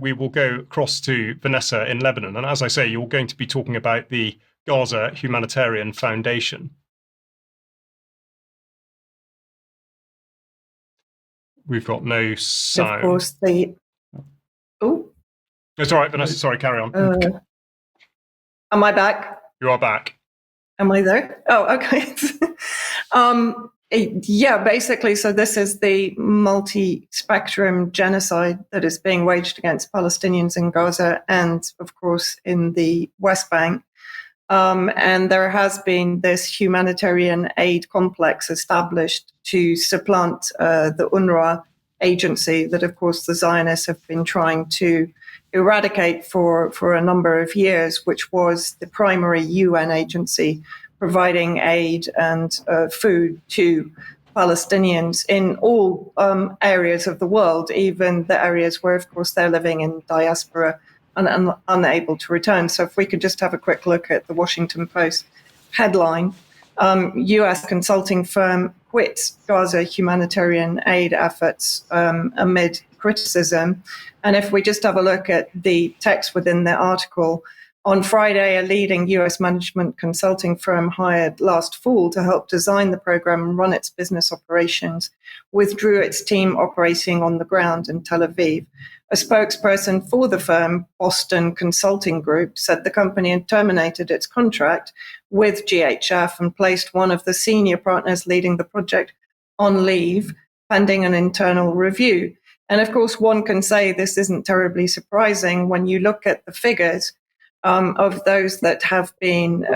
we will go across to Vanessa in Lebanon. And as I say, you're going to be talking about the Gaza Humanitarian Foundation. We've got no sound. Of course, It's all right, Vanessa. Sorry, carry on. Am I back? You are back. Am I there? Oh, okay. Yeah, basically, so this is the multi-spectrum genocide that is being waged against Palestinians in Gaza and, of course, in the West Bank. And there has been this humanitarian aid complex established to supplant the UNRWA agency that, of course, the Zionists have been trying to eradicate for a number of years, which was the primary UN agency providing aid and food to Palestinians in all areas of the world, even the areas where, of course, they're living in diaspora and unable to return. So if we could just have a quick look at the Washington Post headline, U.S. consulting firm quits Gaza humanitarian aid efforts amid criticism. And if we just have a look at the text within the article, on Friday, a leading U.S. management consulting firm hired last fall to help design the program and run its business operations withdrew its team operating on the ground in Tel Aviv. A spokesperson for the firm, Boston Consulting Group, said the company had terminated its contract with GHF and placed one of the senior partners leading the project on leave, pending an internal review. And of course, one can say this isn't terribly surprising when you look at the figures of those that have been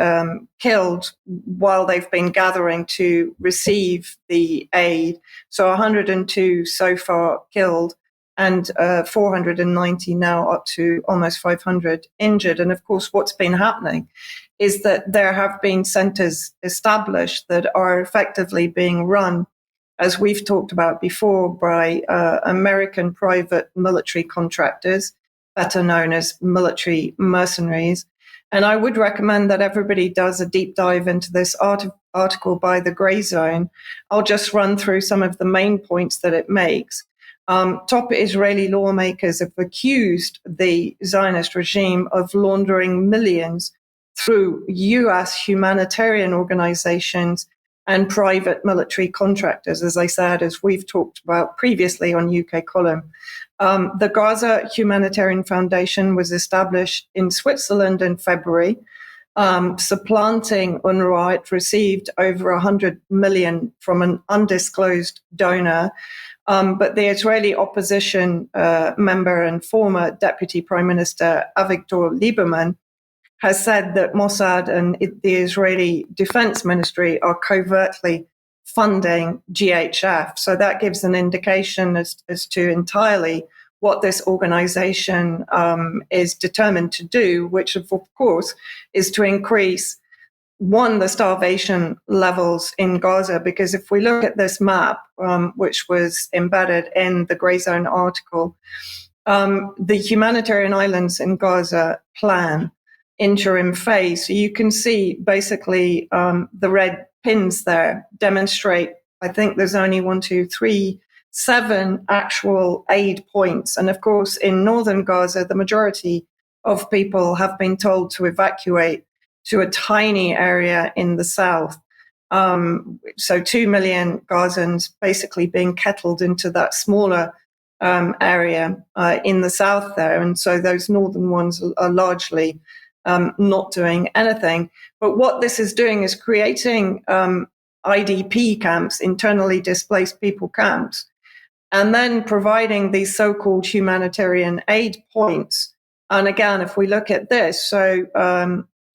killed while they've been gathering to receive the aid. So 102 so far killed and 490 now, up to almost 500 injured. And of course, what's been happening is that there have been centers established that are effectively being run, as we've talked about before, by American private military contractors, better known as military mercenaries. And I would recommend that everybody does a deep dive into this article by the Grayzone. I'll just run through some of the main points that it makes. Top Israeli lawmakers have accused the Zionist regime of laundering millions through U.S. humanitarian organizations and private military contractors, as I said, as we've talked about previously on UK Column. The Gaza Humanitarian Foundation was established in Switzerland in February, supplanting UNRWA. It received over 100 million from an undisclosed donor. But the Israeli opposition member and former Deputy Prime Minister Avigdor Lieberman has said that Mossad and the Israeli Defense Ministry are covertly funding GHF. So that gives an indication as to entirely what this organization is determined to do, which of course is to increase, one, the starvation levels in Gaza, because if we look at this map, which was embedded in the Grayzone article, the humanitarian islands in Gaza plan interim phase. So you can see basically the red pins there demonstrate, I think there's only 7 actual aid points. And of course, in northern Gaza, the majority of people have been told to evacuate to a tiny area in the south. So 2 million Gazans basically being kettled into that smaller area in the south there. And so those northern ones are largely not doing anything. But what this is doing is creating IDP camps, internally displaced people camps, and then providing these so-called humanitarian aid points. And again, if we look at this, so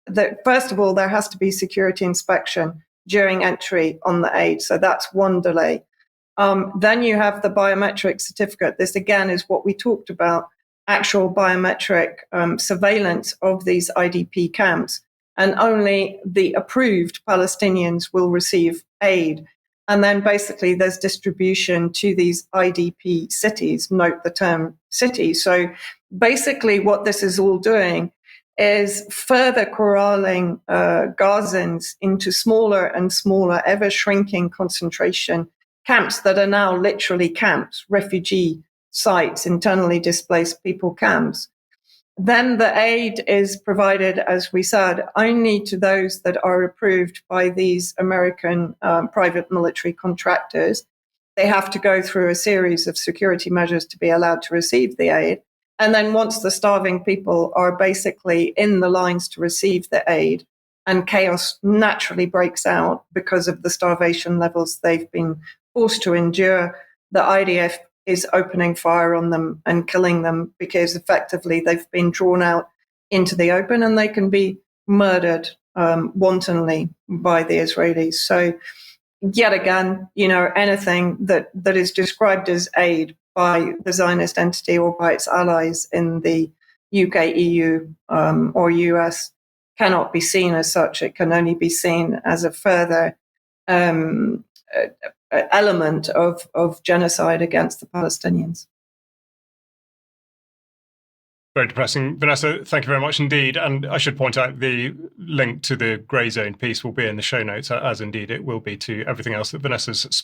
that first of all, there has to be security inspection during entry on the aid. So that's one delay. Then you have the biometric certificate. This again is what we talked about, actual biometric surveillance of these IDP camps. And only the approved Palestinians will receive aid. And then basically there's distribution to these IDP cities, note the term city. So basically what this is all doing is further corralling Gazans into smaller and smaller, ever shrinking concentration camps that are now literally camps, refugee sites, internally displaced people camps. Then the aid is provided, as we said, only to those that are approved by these American private military contractors. They have to go through a series of security measures to be allowed to receive the aid. And then once the starving people are basically in the lines to receive the aid, and chaos naturally breaks out because of the starvation levels they've been forced to endure, the IDF is opening fire on them and killing them because effectively they've been drawn out into the open and they can be murdered wantonly by the Israelis. So yet again, anything that is described as aid by the Zionist entity or by its allies in the UK, EU, or US cannot be seen as such. It can only be seen as a further element of genocide against the Palestinians. Very depressing. Vanessa, thank you very much indeed. And I should point out the link to the Grayzone piece will be in the show notes, as indeed it will be to everything else that Vanessa's